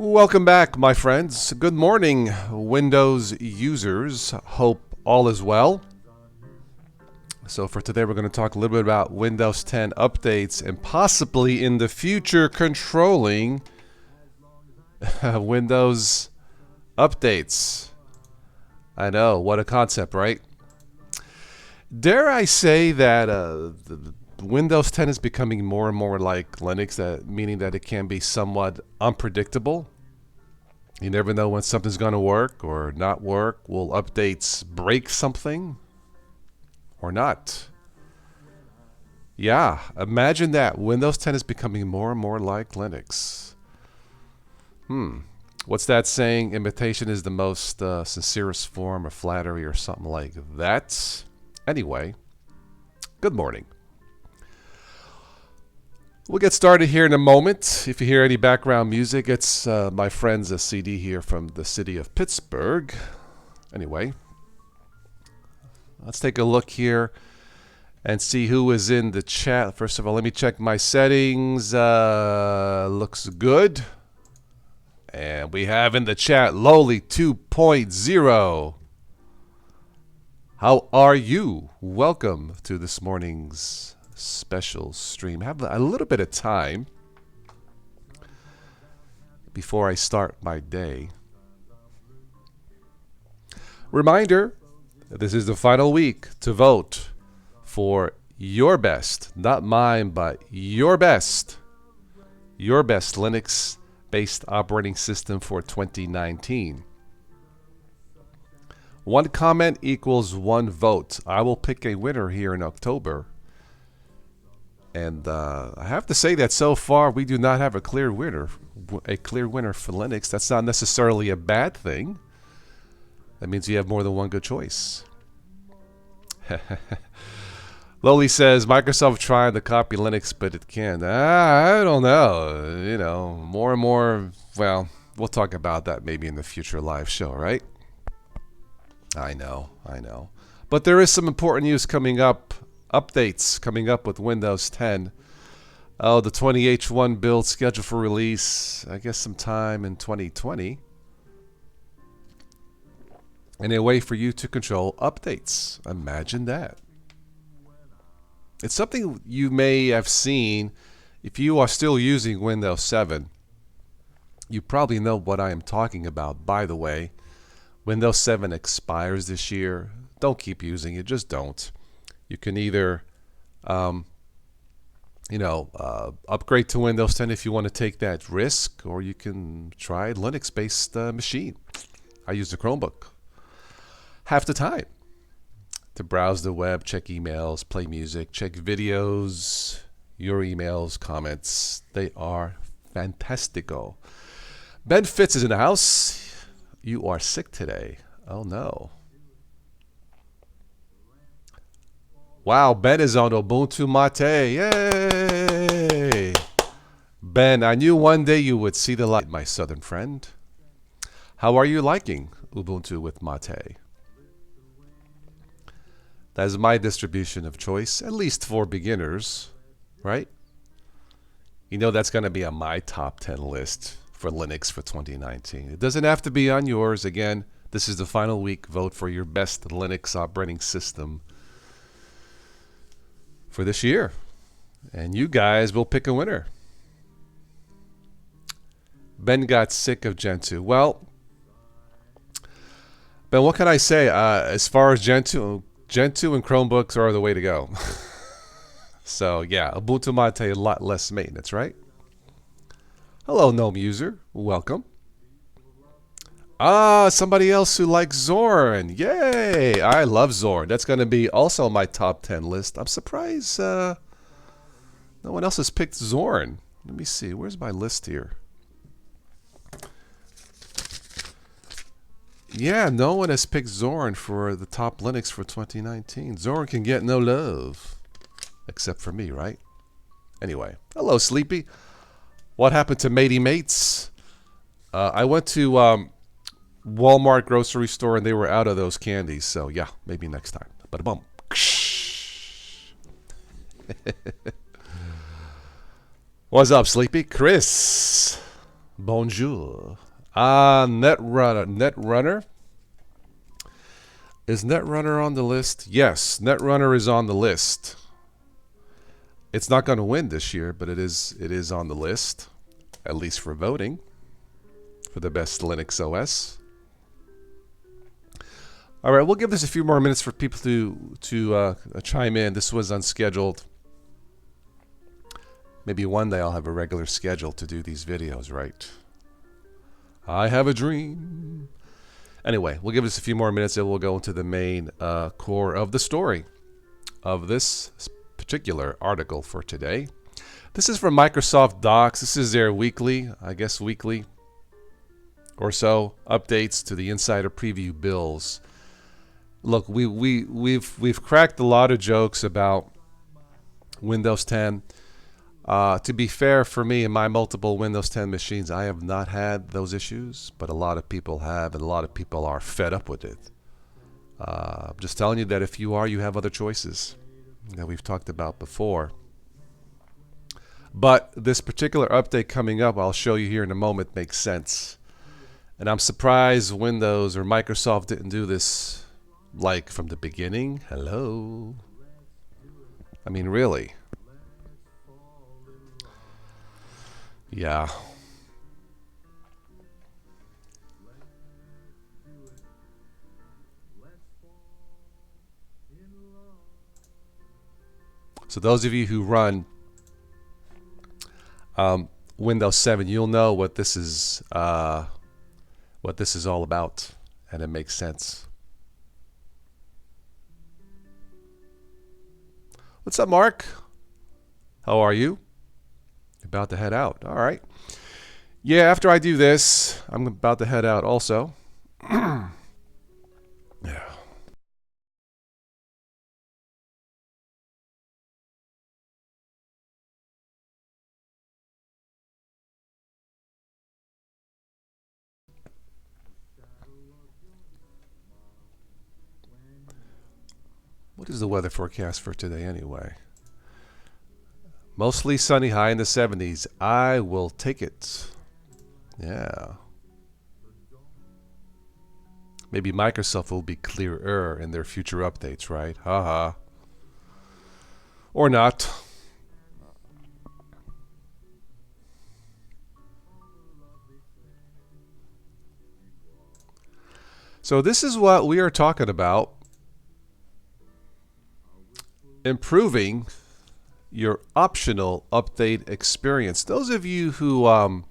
Welcome back, my friends. Good morning, Windows users. Hope all is well. So for today, we're going to talk a little bit about Windows 10 updates and possibly in the future controlling Windows updates. I know, what a concept, right? Dare I say that Windows 10 is becoming more and more like Linux, meaning that it can be somewhat unpredictable. You never know when something's going to work or not work. Will updates break something or not? Yeah, imagine that. Windows 10 is becoming more and more like Linux. What's that saying? Imitation is the most sincerest form of flattery or something like that. Anyway, good morning. We'll get started here in a moment. If you hear any background music, it's my friend's a CD here from the city of Pittsburgh. Anyway, let's take a look here and see who is in the chat. First of all, let me check my settings. Looks good. And we have in the chat Lowly 2.0. How are you? Welcome to this morning's special stream. Have a little bit of time before I start my day. Reminder, this is the final week to vote for your best, not mine, but your best Linux-based operating system for 2019. One comment equals one vote. I will pick a winner here in October. And I have to say that so far we do not have a clear winner for Linux. That's not necessarily a bad thing. That means you have more than one good choice. Loli says Microsoft trying to copy Linux, but it can't. I don't know. You know, more and more. Well, we'll talk about that maybe in the future live show, right? I know. But there is some important news coming up. Updates coming up with Windows 10. Oh, the 20H1 build scheduled for release, I guess sometime in 2020. And a way for you to control updates. Imagine that. It's something you may have seen if you are still using Windows 7. You probably know what I am talking about. By the way, Windows 7 expires this year. Don't keep using it. Just don't. You can either, upgrade to Windows 10 if you want to take that risk, or you can try a Linux-based machine. I use the Chromebook half the time to browse the web, check emails, play music, check videos, your emails, comments. They are fantastico. Ben Fitz is in the house. You are sick today. Oh, no. Wow, Ben is on Ubuntu Mate. Yay! Ben, I knew one day you would see the light, my southern friend. How are you liking Ubuntu with Mate? That is my distribution of choice, at least for beginners, right? You know that's going to be on my top 10 list for Linux for 2019. It doesn't have to be on yours. Again, this is the final week. Vote for your best Linux operating system for this year, and you guys will pick a winner. Ben got sick of Gentoo. Well, Ben, what can I say? As far as Gentoo and Chromebooks are the way to go. So yeah, Ubuntu Mate a lot less maintenance, right? Hello, Gnome user. Welcome. Somebody else who likes Zorn. Yay! I love Zorn. That's going to be also my top 10 list. I'm surprised no one else has picked Zorn. Let me see. Where's my list here? Yeah, no one has picked Zorn for the top Linux for 2019. Zorn can get no love. Except for me, right? Anyway. Hello, Sleepy. What happened to Matey Mates? I went to Walmart grocery store and they were out of those candies. So yeah, maybe next time. Ba-da-bum. What's up, Sleepy? Chris. Bonjour. Netrunner. Netrunner? Is Netrunner on the list? Yes, Netrunner is on the list. It's not going to win this year, but it is on the list, at least for voting, for the best Linux OS. All right, we'll give this a few more minutes for people to chime in. This was unscheduled. Maybe one day I'll have a regular schedule to do these videos, right? I have a dream. Anyway, we'll give this a few more minutes and we'll go into the main core of the story of this particular article for today. This is from Microsoft Docs. This is their weekly, I guess weekly or so, updates to the insider preview bills. Look, we've cracked a lot of jokes about Windows 10. To be fair, for me and my multiple Windows 10 machines, I have not had those issues, but a lot of people have, and a lot of people are fed up with it. I'm just telling you that if you are, you have other choices that we've talked about before. But this particular update coming up, I'll show you here in a moment, makes sense. And I'm surprised Windows or Microsoft didn't do this like from the beginning. Hello. I mean, really. Yeah. So those of you who run Windows 7, you'll know what this is all about, and it makes sense. What's up, Mark? How are you? About to head out. All right. Yeah, after I do this, I'm about to head out also. Yeah. What is the weather forecast for today anyway? Mostly sunny, high in the 70s. I will take it. Yeah. Maybe Microsoft will be clearer in their future updates, right? Haha. Or not. So this is what we are talking about. Improving your optional update experience. Those of you who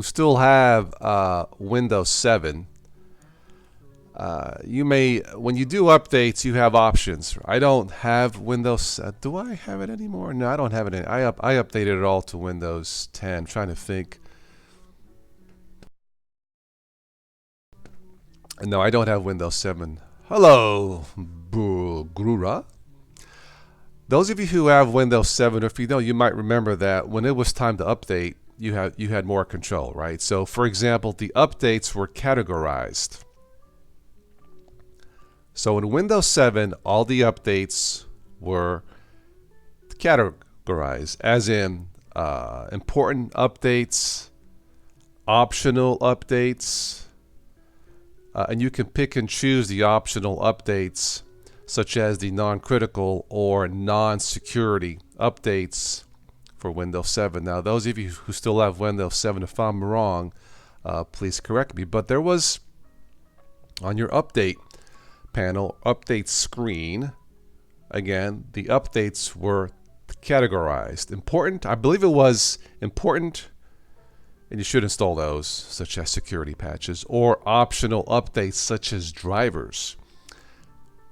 still have Windows 7, you may, when you do updates, you have options. I don't have Windows. Do I have it anymore? No, I don't have it. I updated it all to Windows 10. I'm trying to think. No, I don't have Windows 7. Hello, Grura. Those of you who have Windows 7, or if you don't, you might remember that when it was time to update, you had more control, right? So, for example, the updates were categorized. So in Windows 7, all the updates were categorized, as in important updates, optional updates, and you can pick and choose the optional updates, such as the non-critical or non-security updates for Windows 7. Now, those of you who still have Windows 7, if I'm wrong, please correct me. But there was, on your update panel, update screen, again, the updates were categorized. Important, I believe it was important, and you should install those, such as security patches, or optional updates, such as drivers.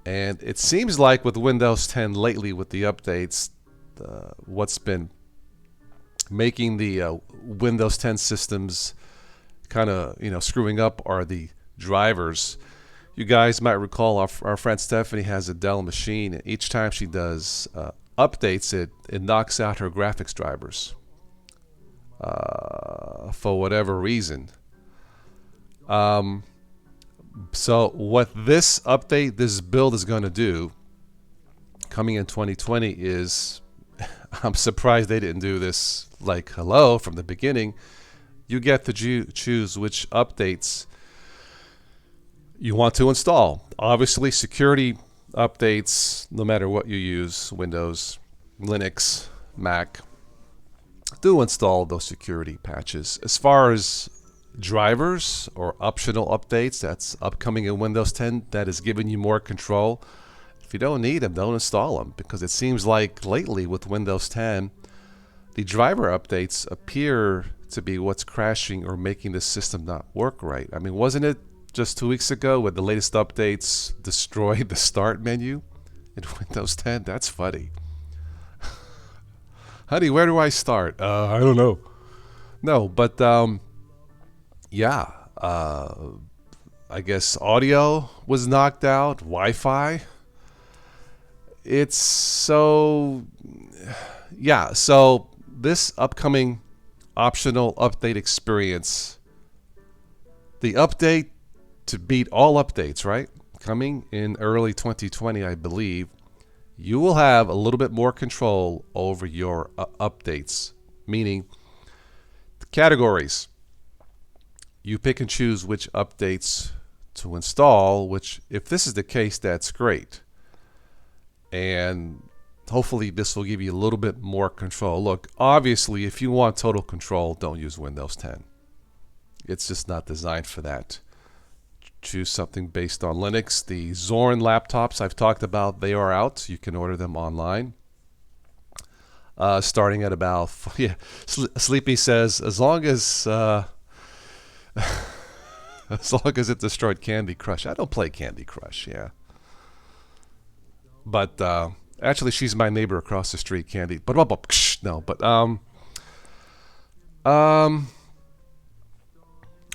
And it seems like with Windows 10 lately, with the updates, what's been making the Windows 10 systems kind of, screwing up are the drivers. You guys might recall our friend Stephanie has a Dell machine. Each time she does updates, it knocks out her graphics drivers for whatever reason. So what this update, this build is going to do, coming in 2020, is I'm surprised they didn't do this like hello from the beginning. You get to choose which updates you want to install. Obviously, security updates, no matter what you use, Windows, Linux, Mac, do install those security patches. As far as drivers or optional updates that's upcoming in Windows 10 that is giving you more control, if you don't need them, don't install them, because it seems like lately with Windows 10, the driver updates appear to be what's crashing or making the system not work right. I mean, wasn't it just 2 weeks ago when the latest updates destroyed the start menu in Windows 10? That's funny. Honey, where do I start? I don't know. No, but yeah, I guess audio was knocked out, Wi-Fi. It's so, yeah, so this upcoming optional update experience, the update to beat all updates, right? Coming in early 2020, I believe, you will have a little bit more control over your updates, meaning the categories. You pick and choose which updates to install, which if this is the case, that's great. And hopefully this will give you a little bit more control. Look, obviously, if you want total control, don't use Windows 10. It's just not designed for that. Choose something based on Linux. The Zorin laptops I've talked about, they are out. You can order them online. Starting at about, yeah, Sleepy says, as long as it destroyed Candy Crush. I don't play Candy Crush, yeah. But actually, she's my neighbor across the street, Candy. But no, but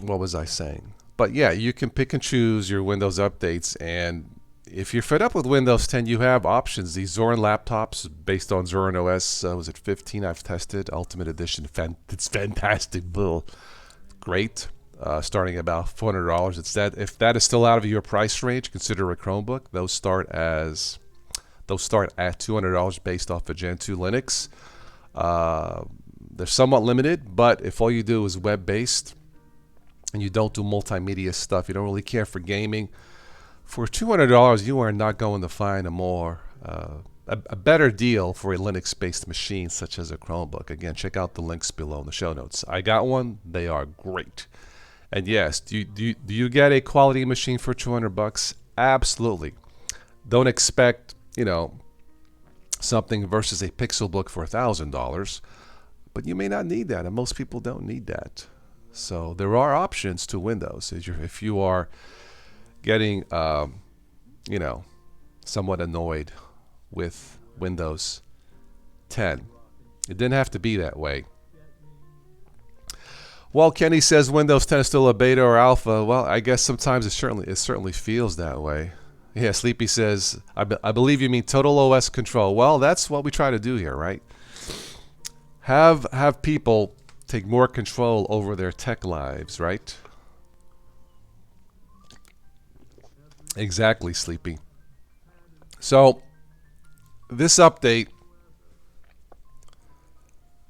what was I saying? But yeah, you can pick and choose your Windows updates, and if you're fed up with Windows 10, you have options. These Zorin laptops based on Zorin OS, was it 15? I've tested Ultimate Edition. It's fantastic, Bill. Great. Starting about $400. If that is still out of your price range, consider a Chromebook. Those start at $200 based off of Gen 2 Linux. They're somewhat limited, but if all you do is web-based and you don't do multimedia stuff, you don't really care for gaming, for $200 you are not going to find a better deal for a Linux-based machine such as a Chromebook. Again, check out the links below in the show notes. I got one. They are great. And yes, do you get a quality machine for $200? Absolutely. Don't expect, something versus a Pixelbook for $1,000, but you may not need that, and most people don't need that. So there are options to Windows. If you are getting, somewhat annoyed with Windows 10, it didn't have to be that way. Well, Kenny says Windows 10 is still a beta or alpha. Well, I guess sometimes it certainly feels that way. Yeah, Sleepy says, I believe you mean total OS control. Well, that's what we try to do here, right? Have people take more control over their tech lives, right? Exactly, Sleepy. So, this update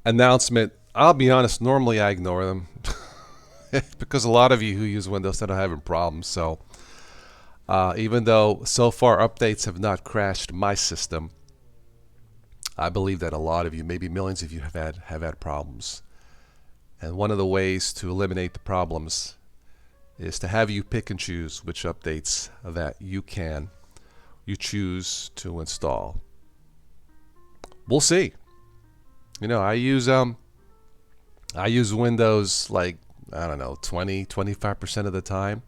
announcement, I'll be honest, normally I ignore them because a lot of you who use Windows 10 are having problems. So, even though so far updates have not crashed my system, I believe that a lot of you, maybe millions of you, have had problems. And one of the ways to eliminate the problems is to have you pick and choose which updates that you choose to install. We'll see. I use Windows like, I don't know, 20-25% of the time.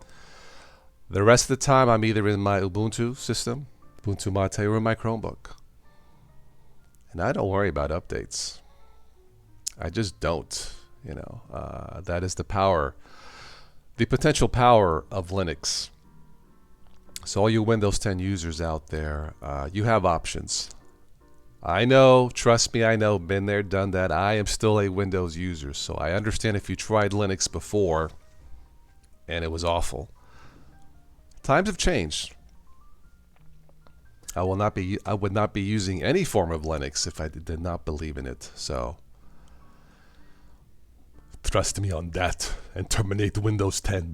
The rest of the time I'm either in my Ubuntu system, Ubuntu Mate, or in my Chromebook. And I don't worry about updates. I just don't. That is the potential power of Linux. So all you Windows 10 users out there, you have options. I know, trust me, I know, been there, done that. I am still a Windows user, so I understand if you tried Linux before and it was awful. Times have changed. I would not be using any form of Linux if I did not believe in it. So trust me on that and terminate Windows 10.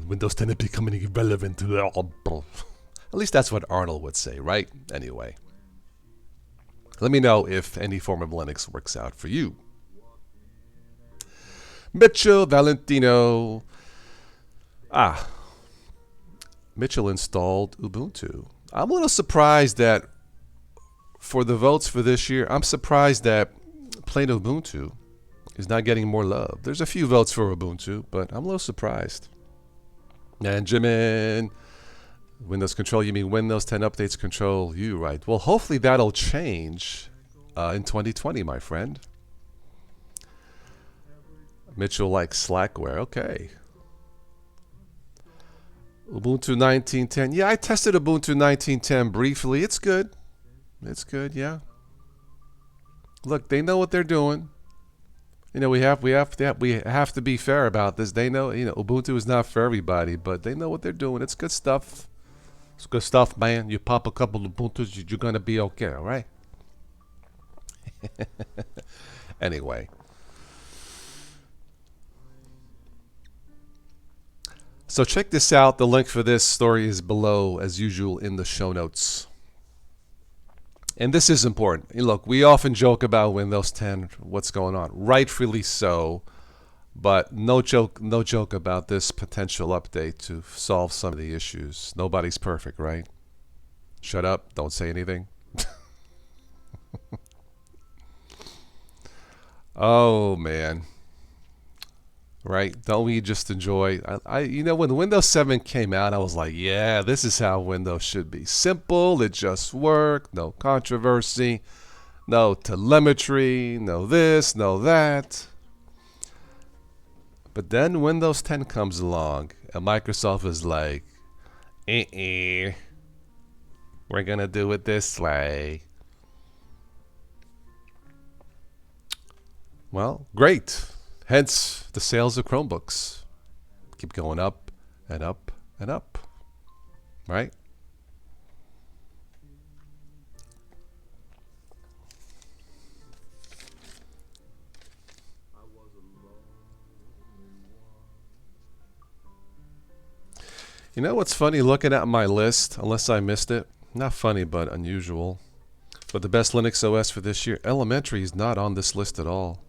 Windows 10 is becoming irrelevant. At least that's what Arnold would say, right? Anyway, let me know if any form of Linux works out for you. Mitchell Valentino. Mitchell installed Ubuntu. I'm a little surprised that for the votes for this year, I'm surprised that plain Ubuntu is not getting more love. There's a few votes for Ubuntu, but I'm a little surprised. And Jimin, Windows Control, you mean Windows 10 updates control you, right? Well, hopefully that'll change in 2020, my friend. Mitchell likes Slackware. Okay. Ubuntu 19.10. Yeah, I tested Ubuntu 19.10 briefly. It's good. It's good, yeah. Look, they know what they're doing. You know, we have to be fair about this. They know, Ubuntu is not for everybody, but they know what they're doing. It's good stuff. It's good stuff, man. You pop a couple of Ubuntus, you're gonna be okay, all right? Anyway. So check this out. The link for this story is below, as usual, in the show notes. And this is important. Look, we often joke about Windows 10, what's going on. Rightfully so, but no joke about this potential update to solve some of the issues. Nobody's perfect, right? Shut up. Don't say anything. Oh, man. Right? Don't we just enjoy? When Windows 7 came out, I was like, yeah, this is how Windows should be. Simple, it just worked, no controversy, no telemetry, no this, no that. But then Windows 10 comes along, and Microsoft is like, we're going to do it this way. Well, great. Hence, the sales of Chromebooks keep going up and up and up, right? You know what's funny looking at my list, unless I missed it? Not funny, but unusual. But the best Linux OS for this year, Elementary is not on this list at all.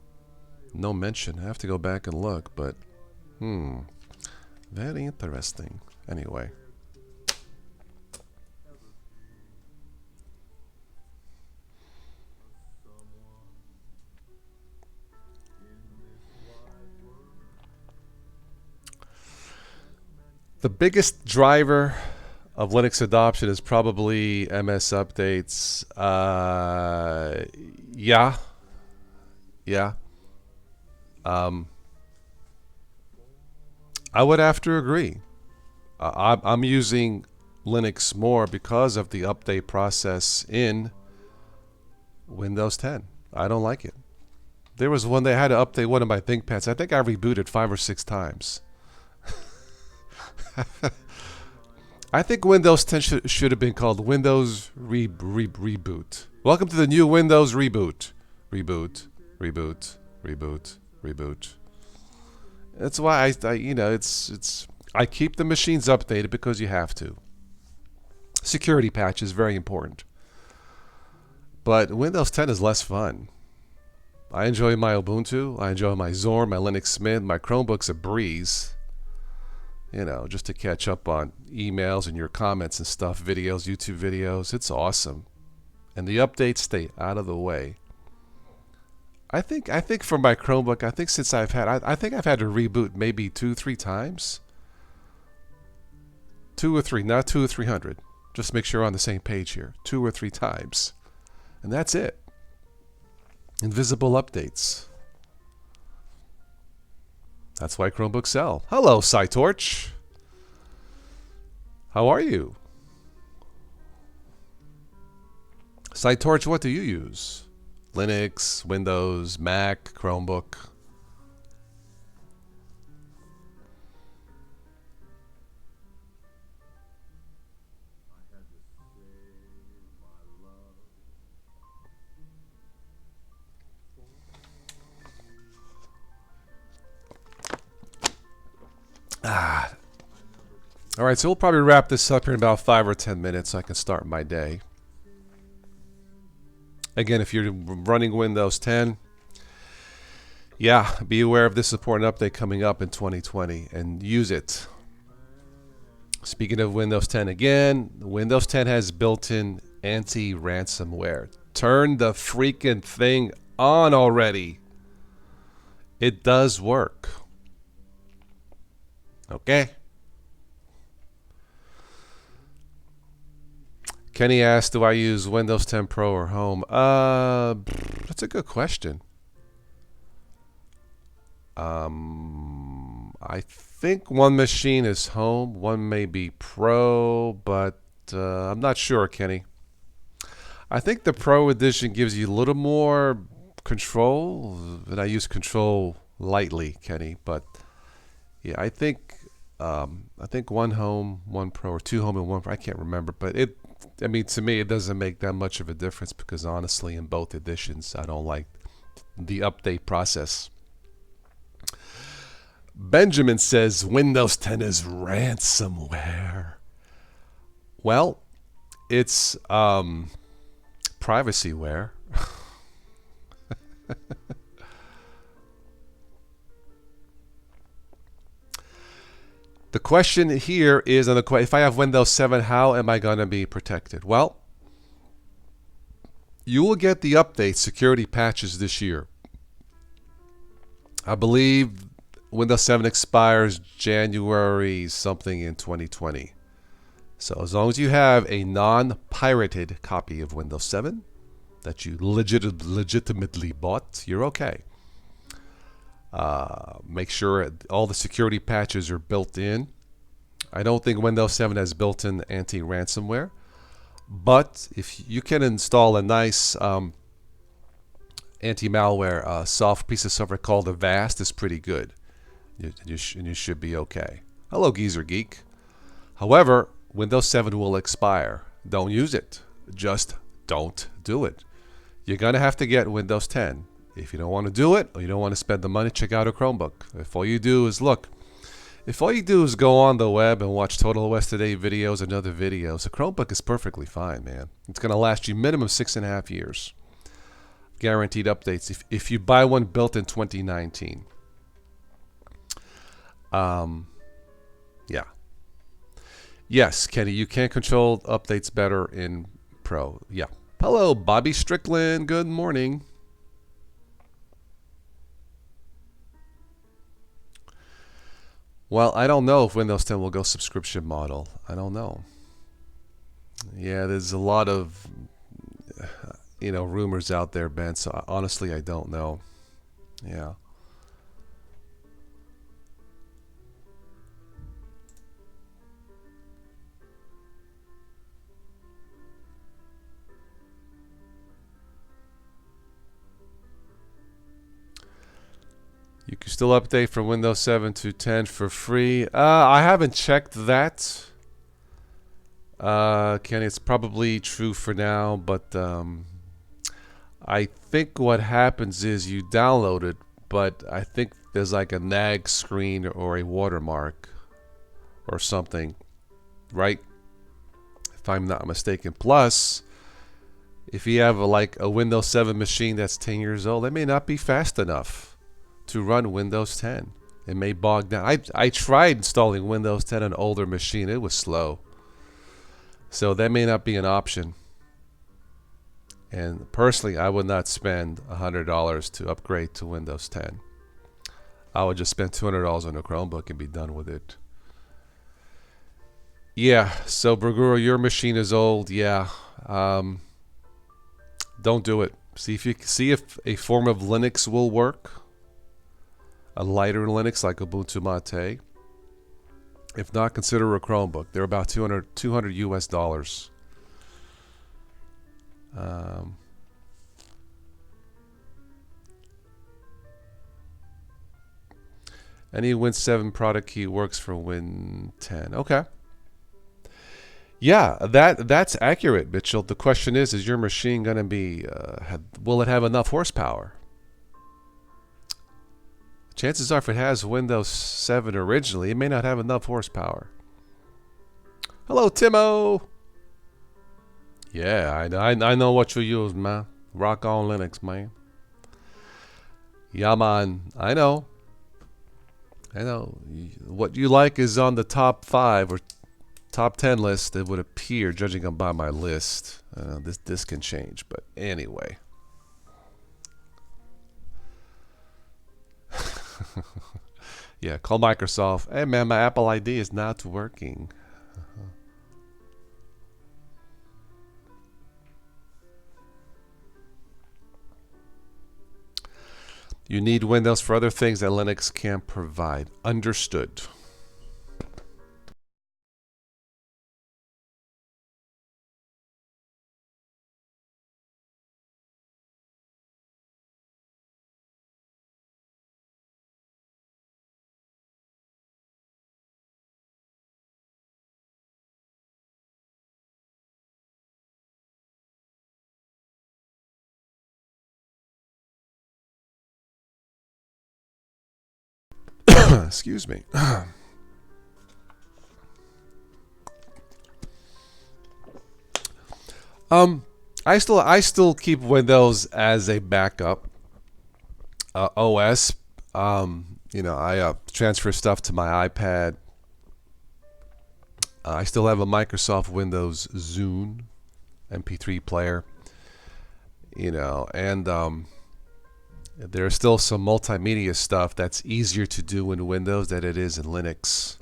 No mention. I have to go back and look, but very interesting. Anyway. The biggest driver of Linux adoption is probably MS updates. Yeah. I would have to agree. I'm using Linux more because of the update process in Windows 10. I don't like it. There was one they had to update one of my ThinkPads. I think I rebooted 5 or 6 times. I think Windows 10 should have been called Windows Reboot. Welcome to the new Windows Reboot. Reboot. That's why I keep the machines updated because you have to. Security patch is very important. But Windows 10 is less fun. I enjoy my Ubuntu. I enjoy my Zorn, my Linux Mint. My Chromebook's a breeze. Just to catch up on emails and your comments and stuff, videos, YouTube videos. It's awesome. And the updates stay out of the way. I think for my Chromebook, I think I've had to reboot maybe 2-3 times. 2 or 3, not 2 or 300. Just make sure we're on the same page here. 2 or 3 times. And that's it. Invisible updates. That's why Chromebooks sell. Hello, SciTorch. How are you? SciTorch, what do you use? Linux, Windows, Mac, Chromebook? All right, so we'll probably wrap this up here in about 5 or 10 minutes so I can start my day. Again, if you're running Windows 10, yeah, be aware of this important update coming up in 2020 and use it. Speaking of Windows 10 again, Windows 10 has built-in anti-ransomware. Turn the freaking thing on already. It does work. Okay. Kenny asked, do I use Windows 10 Pro or Home? That's a good question. I think one machine is Home, one may be Pro, but I'm not sure, Kenny. I think the Pro edition gives you a little more control, and I use control lightly, Kenny. But yeah, I think one Home, one Pro, or two Home and one Pro. I can't remember, but to me, it doesn't make that much of a difference because honestly, in both editions, I don't like the update process. Benjamin says Windows 10 is ransomware. Well, it's privacyware. The question here is, if I have Windows 7, how am I going to be protected? Well, you will get the update security patches this year. I believe Windows 7 expires January something in 2020. So as long as you have a non-pirated copy of Windows 7 that you legitimately bought, you're okay. Make sure all the security patches are built in. I don't think Windows 7 has built-in anti-ransomware, but if you can install a nice anti-malware piece of software called Avast, is pretty good. You should be okay. Hello, Geezer Geek. However, Windows 7 will expire. Don't use it. Just don't do it. You're going to have to get Windows 10. If you don't want to do it, or you don't want to spend the money, check out a Chromebook. If all you do is go on the web and watch Total West Today videos and other videos, a Chromebook is perfectly fine, man. It's going to last you minimum 6.5 years. Guaranteed updates if you buy one built in 2019. Yeah. Yes, Kenny, you can control updates better in Pro. Yeah. Hello, Bobby Strickland. Good morning. Well, I don't know if Windows 10 will go subscription model. I don't know. Yeah, there's a lot of rumors out there, Ben. So honestly, I don't know. Yeah. You can still update from Windows 7 to 10 for free. I haven't checked that. Kenny, it's probably true for now, but I think what happens is you download it, but I think there's like a nag screen or a watermark or something, right? If I'm not mistaken. Plus, if you have a Windows 7 machine that's 10 years old, it may not be fast enough to run Windows 10. It may bog down. I tried installing Windows 10 on an older machine. It was slow. So that may not be an option. And personally, I would not spend $100 to upgrade to Windows 10. I would just spend $200 on a Chromebook and be done with it. Yeah, so Berguro, your machine is old. Yeah. Don't do it. See if a form of Linux will work. A lighter Linux like Ubuntu Mate. If not, consider a Chromebook. They're about $200 US. Any Win 7 product key works for Win 10. Okay. Yeah, that's accurate, Mitchell. The question is your machine going to be, will it have enough horsepower? Chances are if it has Windows 7 originally, it may not have enough horsepower. Hello, Timo. Yeah, I know what you use, man. Rock on Linux, man. Yeah, man. I know. I know. What you like is on the top 5 or top 10 list. It would appear, judging by my list. This can change, but anyway. Yeah, call Microsoft. Hey, man, my Apple ID is not working. You need Windows for other things that Linux can't provide. Understood. Excuse me. I still keep Windows as a backup OS. I transfer stuff to my iPad. I still have a Microsoft Windows Zune MP3 player. And there's still some multimedia stuff that's easier to do in Windows than it is in Linux.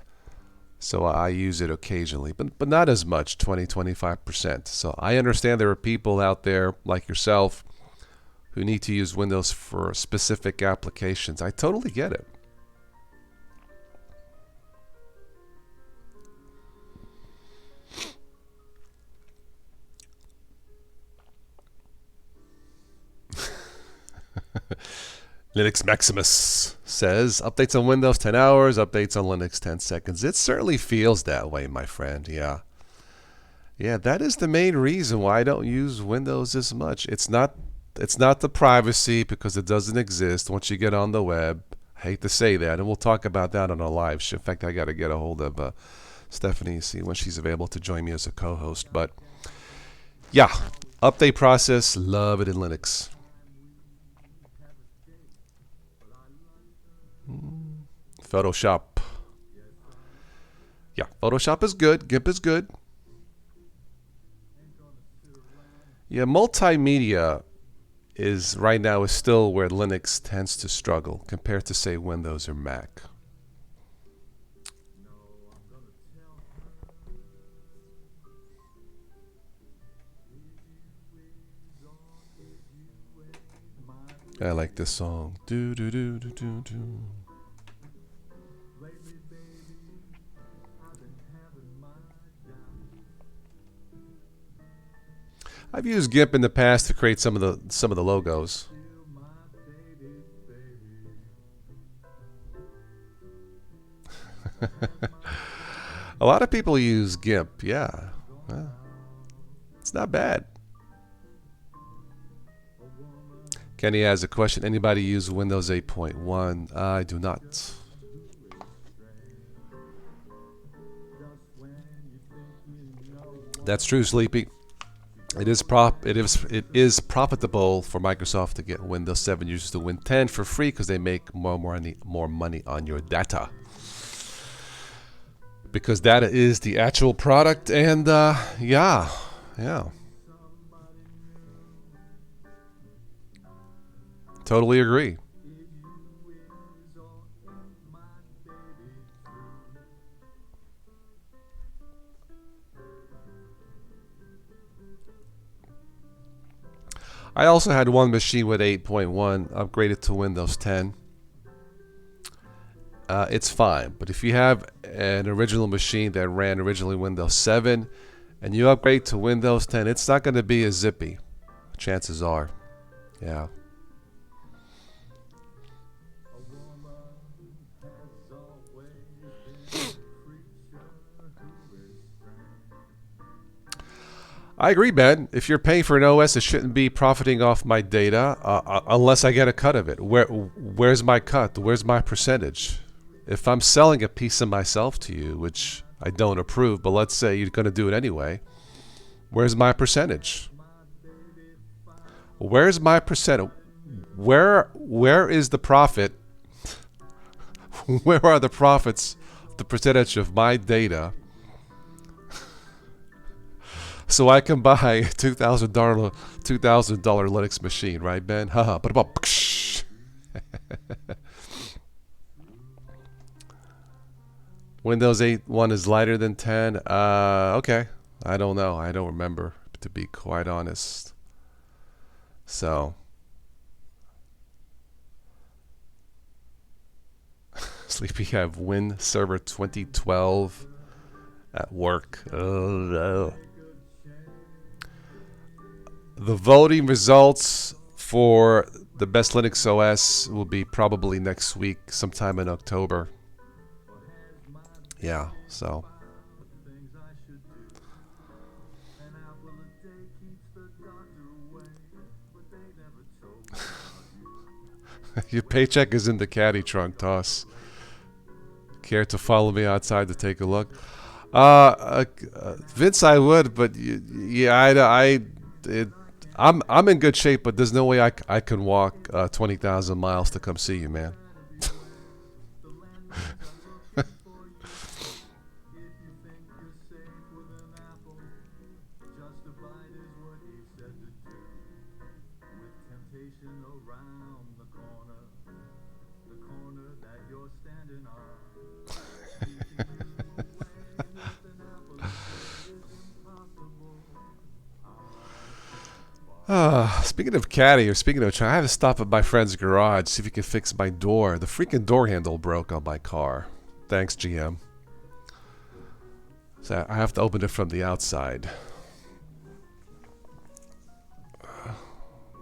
So I use it occasionally, but not as much, 20-25%. So I understand there are people out there like yourself who need to use Windows for specific applications. I totally get it. Linux Maximus says, updates on Windows 10 hours, updates on Linux 10 seconds. It certainly feels that way, my friend, yeah. Yeah, that is the main reason why I don't use Windows as much. It's not the privacy, because it doesn't exist once you get on the web. I hate to say that, and we'll talk about that on a live show. In fact, I got to get a hold of Stephanie, see when she's available to join me as a co-host. But yeah, update process, love it in Linux. Photoshop. Yeah, Photoshop is good. GIMP is good. Yeah, multimedia is right now is still where Linux tends to struggle compared to, say, Windows or Mac. I like this song. Do do do do do do. I've used GIMP in the past to create some of the logos. A lot of people use GIMP. Yeah, it's not bad. Kenny has a question. Anybody use Windows 8.1? I do not. That's true, Sleepy. It is profitable for Microsoft to get Windows 7 users to Win 10 for free because they make more money on your data. Because data is the actual product, and yeah. Totally agree. I also had one machine with 8.1 upgraded to Windows 10. It's fine, but if you have an original machine that ran originally Windows 7 and you upgrade to Windows 10, it's not going to be as zippy. Chances are. Yeah. I agree, Ben. If you're paying for an OS, it shouldn't be profiting off my data unless I get a cut of it. Where's my cut? Where's my percentage? If I'm selling a piece of myself to you, which I don't approve, but let's say you're going to do it anyway. Where's my percentage? Where's my percent? Where is the profit? Where are the profits? The percentage of my data, so I can buy a $2,000 Linux machine, right, Ben? Haha. But about Windows 8.1 is lighter than 10. Okay. I don't know. I don't remember, to be quite honest. So, Sleepy have Win Server 2012 at work. Oh no. The voting results for the best Linux OS will be probably next week, sometime in October. Yeah, so. Your paycheck is in the caddy trunk, Toss. Care to follow me outside to take a look? Vince, I would, but yeah, I'm in good shape, but there's no way I can walk 20,000 miles to come see you, man. Speaking of caddy, or speaking of, I have to stop at my friend's garage, see if he can fix my door. The freaking door handle broke on my car. Thanks, GM. So I have to open it from the outside.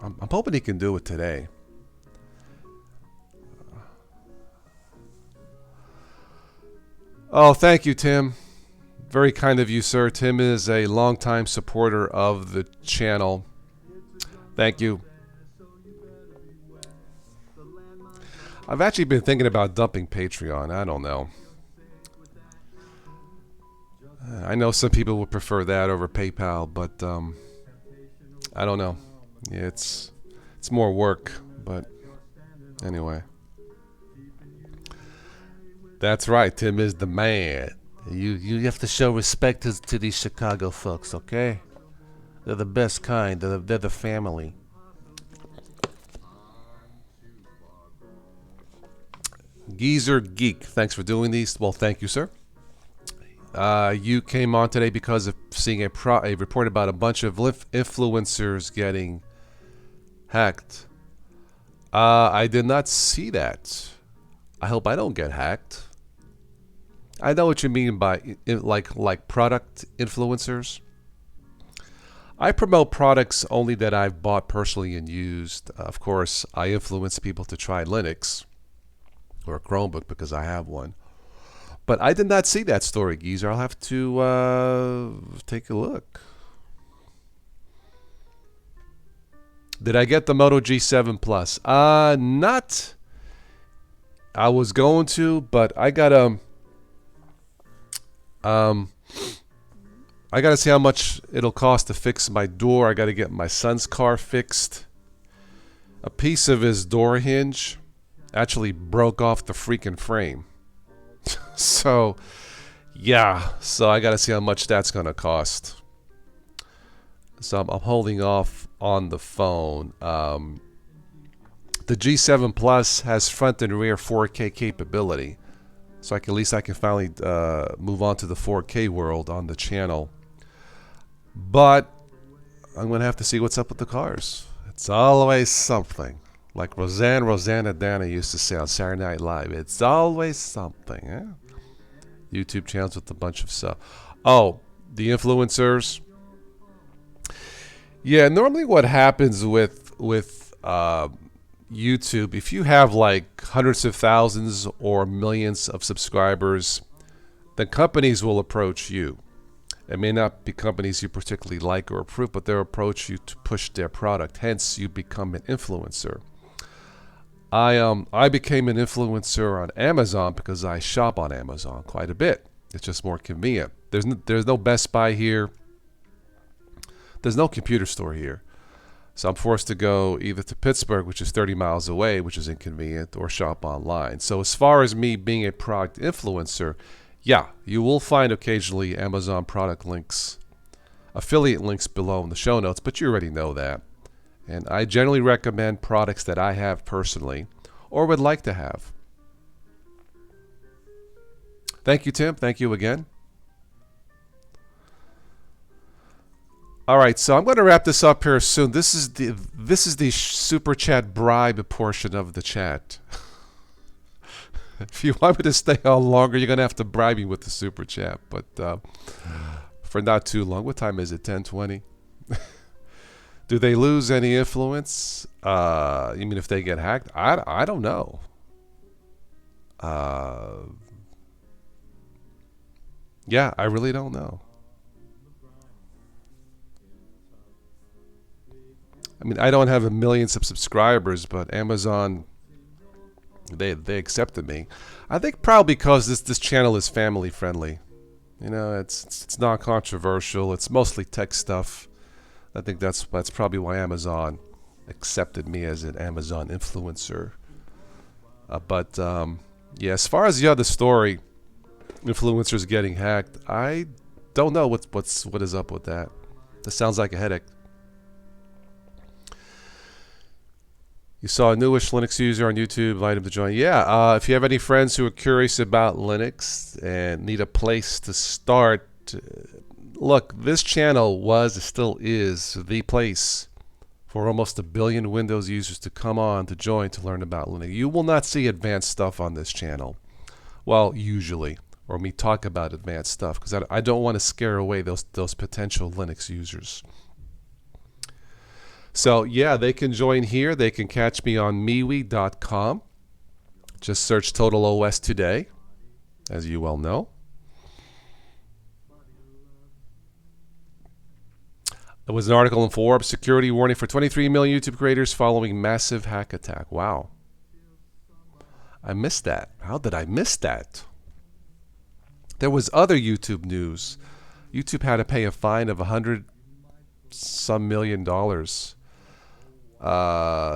I'm hoping he can do it today. Oh, thank you, Tim. Very kind of you, sir. Tim is a longtime supporter of the channel. Thank you. I've actually been thinking about dumping Patreon. I don't know. I know some people would prefer that over PayPal, but I don't know. Yeah, it's more work, but anyway. That's right. Tim is the man. You have to show respect to these Chicago folks, okay? They're the best kind. They're the family. Geezer Geek, thanks for doing these. Well, thank you, sir. You came on today because of seeing a report about a bunch of influencers getting hacked. I did not see that. I hope I don't get hacked. I know what you mean by like product influencers. I promote products only that I've bought personally and used. Of course, I influence people to try Linux or a Chromebook because I have one. But I did not see that story, Geezer. I'll have to take a look. Did I get the Moto G7 Plus? Not. I was going to, but I gotta see how much it'll cost to fix my door. I gotta get my son's car fixed. A piece of his door hinge actually broke off the freaking frame. So, yeah. So I gotta see how much that's gonna cost. So I'm holding off on the phone. The G7 Plus has front and rear 4K capability, so at least I can finally move on to the 4K world on the channel. But I'm gonna have to see what's up with the cars. It's always something, like Rosanna Dana used to say on Saturday Night Live. It's always something. Eh? YouTube channels with a bunch of stuff. Oh, the influencers. Yeah, normally what happens with YouTube, if you have like hundreds of thousands or millions of subscribers, then companies will approach you. It may not be companies you particularly like or approve, but they'll approach you to push their product. Hence, you become an influencer. I became an influencer on Amazon because I shop on Amazon quite a bit. It's just more convenient. There's no Best Buy here. There's no computer store here. So I'm forced to go either to Pittsburgh, which is 30 miles away, which is inconvenient, or shop online. So as far as me being a product influencer, yeah, you will find occasionally Amazon product links, affiliate links below in the show notes, but you already know that. And I generally recommend products that I have personally or would like to have. Thank you, Tim. Thank you again. All right, so I'm going to wrap this up here soon. This is the super chat bribe portion of the chat. If you want me to stay on longer, you're going to have to bribe me with the super chat. But for not too long. What time is it? 10:20. Do they lose any influence? You mean if they get hacked? I don't know. Yeah, I really don't know. I mean, I don't have millions of subscribers, but Amazon, they accepted me. I think probably because this channel is family friendly. You know, it's not controversial. It's mostly tech stuff. I think that's probably why Amazon accepted me as an Amazon influencer. But yeah, as far as the other story, influencers getting hacked, I don't know what is up with that. That sounds like a headache. You saw a newish Linux user on YouTube, invite him to join. Yeah, if you have any friends who are curious about Linux and need a place to start, look, this channel still is the place for almost 1 billion Windows users to come on, to join, to learn about Linux. You will not see advanced stuff on this channel. Well, usually, or me talk about advanced stuff, because I don't want to scare away those potential Linux users. So yeah, they can join here. They can catch me on MeWe.com. Just search Total OS Today, as you well know. There was an article in Forbes, security warning for 23 million YouTube creators following massive hack attack. Wow. I missed that. How did I miss that? There was other YouTube news. YouTube had to pay a fine of $100-some million.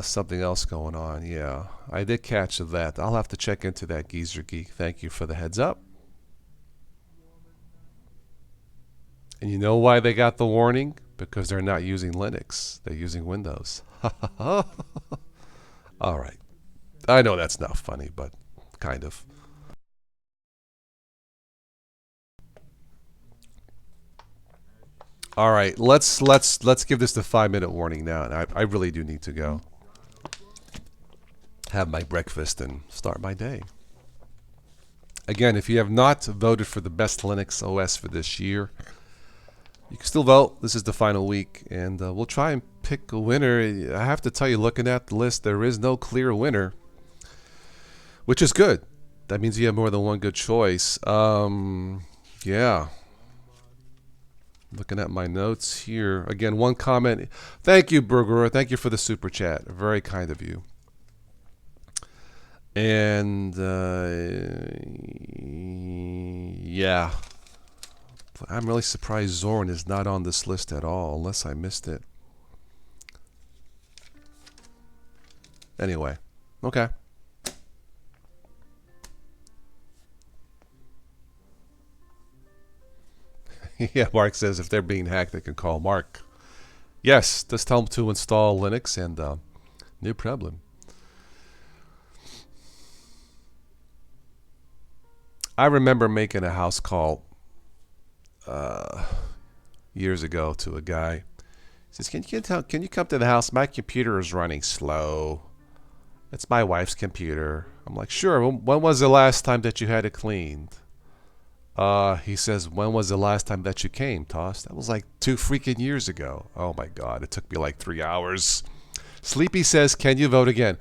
Something else going on. Yeah, I did catch that. I'll have to check into that, Geezer Geek. Thank you for the heads up. And you know why they got the warning? Because they're not using Linux. They're using Windows. All right. I know that's not funny, but kind of. All right, let's give this the 5-minute warning now. And I really do need to go have my breakfast and start my day. Again, if you have not voted for the best Linux OS for this year, you can still vote. This is the final week, and we'll try and pick a winner. I have to tell you, looking at the list, there is no clear winner, which is good. That means you have more than one good choice. Yeah. Looking at my notes here. Again, one comment. Thank you, Burger. Thank you for the super chat. Very kind of you. And yeah. I'm really surprised Zorn is not on this list at all, unless I missed it. Anyway. Okay. Yeah, Mark says if they're being hacked, they can call Mark. Yes, just tell them to install Linux and no problem. I remember making a house call years ago to a guy. He says, can you come to the house? My computer is running slow. It's my wife's computer. I'm like, sure. When was the last time that you had it cleaned? He says, when was the last time that you came, Toss? That was like 2 freaking years ago. Oh my God, it took me like 3 hours. Sleepy says, can you vote again?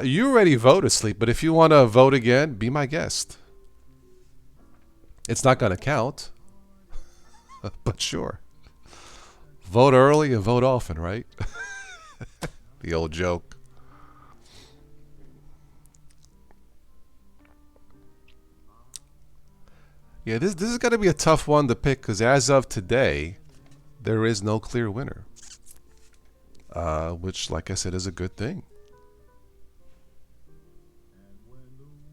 You already voted, Sleep, but if you want to vote again, be my guest. It's not going to count, but sure. Vote early and vote often, right? The old joke. Yeah, this is going to be a tough one to pick because as of today, there is no clear winner. Which, like I said, is a good thing.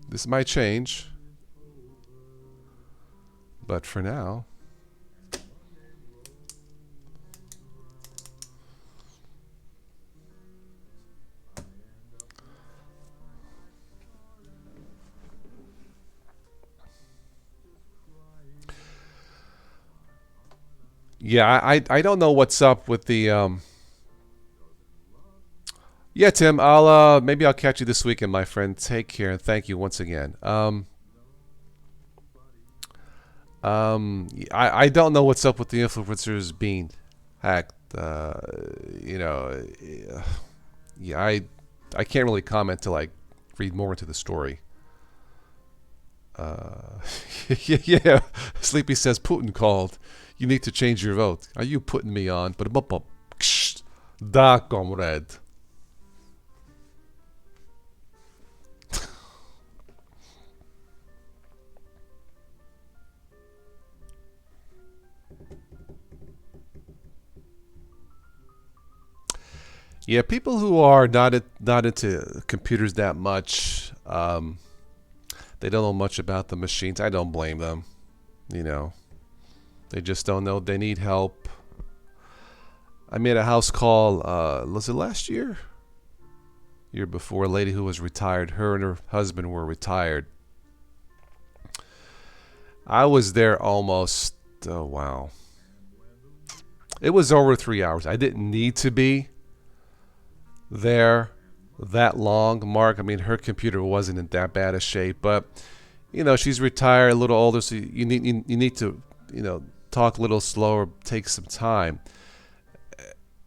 This might change. But for now... Yeah, I don't know what's up with the... Yeah, Tim, maybe I'll catch you this weekend, my friend. Take care, and thank you once again. I don't know what's up with the influencers being hacked. You know, yeah, I can't really comment till I read more into the story. Yeah, Sleepy says Putin called. You need to change your vote. Are you putting me on? But da, comrade. Yeah, people who are not into computers that much, they don't know much about the machines. I don't blame them. You know, they just don't know. They need help. I made a house call. Was it last year? Year before, a lady who was retired. Her and her husband were retired. I was there almost. Oh wow! It was over 3 hours. I didn't need to be there that long, Mark. I mean, her computer wasn't in that bad a shape, but you know, she's retired, a little older, so you need to, you know, talk a little slower, take some time.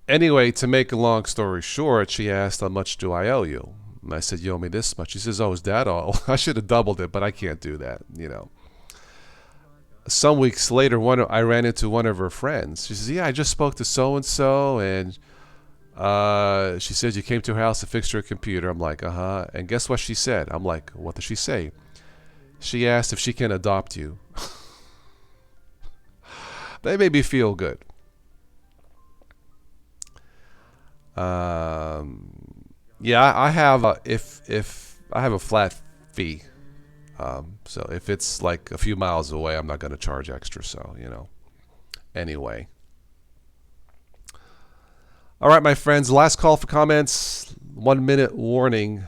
Anyway, to make a long story short, she asked, how much do I owe you? And I said, you owe me this much. She says, oh, is that all? I should have doubled it, but I can't do that, you know. Some weeks later, I ran into one of her friends. She says, yeah, I just spoke to so-and-so, and she says you came to her house to fix her computer. I'm like, uh-huh. And guess what she said? I'm like, what did she say? She asked if she can adopt you. That made me feel good. Yeah, I have if I have a flat fee. So if it's like a few miles away, I'm not going to charge extra. So, you know. Anyway. All right, my friends. Last call for comments. 1 minute warning.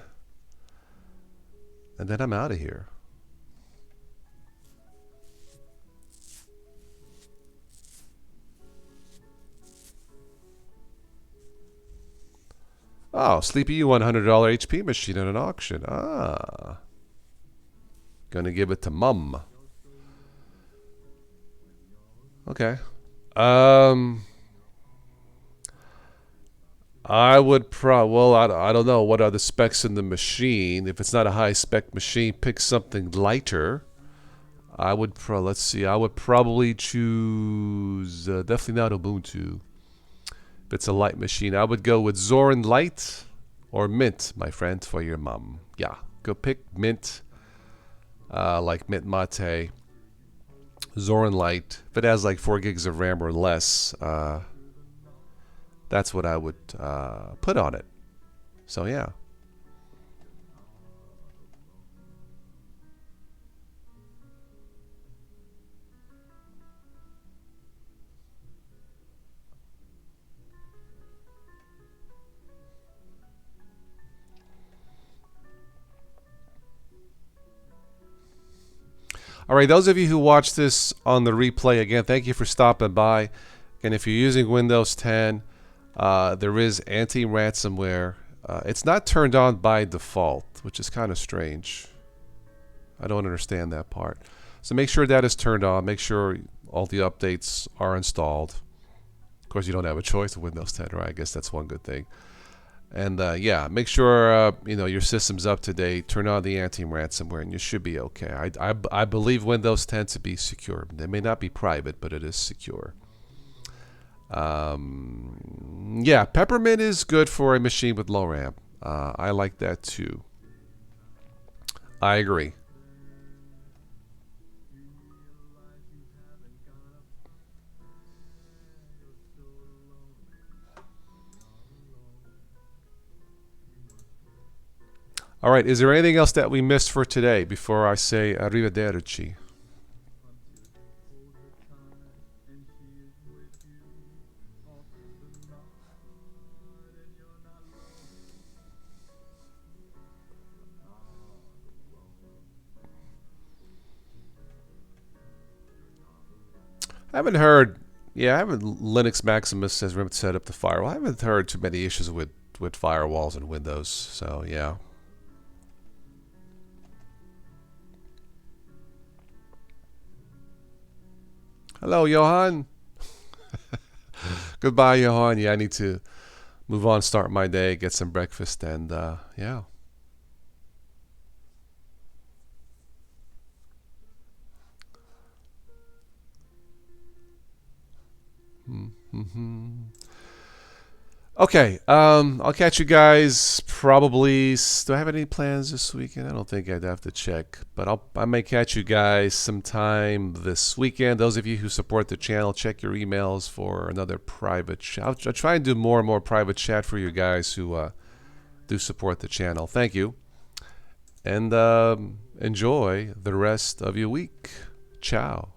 And then I'm out of here. Oh, Sleepy, you won $100 HP machine at an auction. Ah. Gonna give it to Mum. Okay. I would well, I don't know. What are the specs in the machine? If it's not a high spec machine, pick something lighter. I would let's see. I would probably choose definitely not Ubuntu. If it's a light machine, I would go with Zorin Light or Mint, my friend, for your mom. Yeah, go pick Mint, like Mint Mate. Zorin Light. If it has like 4 gigs of RAM or less, that's what I would put on it. So yeah. All right, those of you who watch this on the replay, again, thank you for stopping by. And if you're using Windows 10, there is anti-ransomware. It's not turned on by default, which is kind of strange. I don't understand that part. So make sure that is turned on. Make sure all the updates are installed. Of course, you don't have a choice with Windows 10, right? I guess that's one good thing. And yeah, make sure you know your system's up to date. Turn on the anti-ransomware, and you should be okay. I believe Windows 10 to be secure. It may not be private, but it is secure. Yeah, Peppermint is good for a machine with low RAM. I like that too. I agree. All right, is there anything else that we missed for today before I say arrivederci? I haven't heard. Yeah, I haven't. Linux Maximus has set up the firewall. I haven't heard too many issues with firewalls and Windows. So yeah. Hello, Johan. Goodbye, Johan. Yeah, I need to move on, start my day, get some breakfast, and yeah. Mm-hmm. Okay, I'll catch you guys probably. Do I have any plans this weekend? I don't think I'd have to check, but I may catch you guys sometime this weekend. Those of you who support the channel, check your emails for another private chat. I'll try and do more and more private chat for you guys who do support the channel. Thank you, and enjoy the rest of your week. Ciao.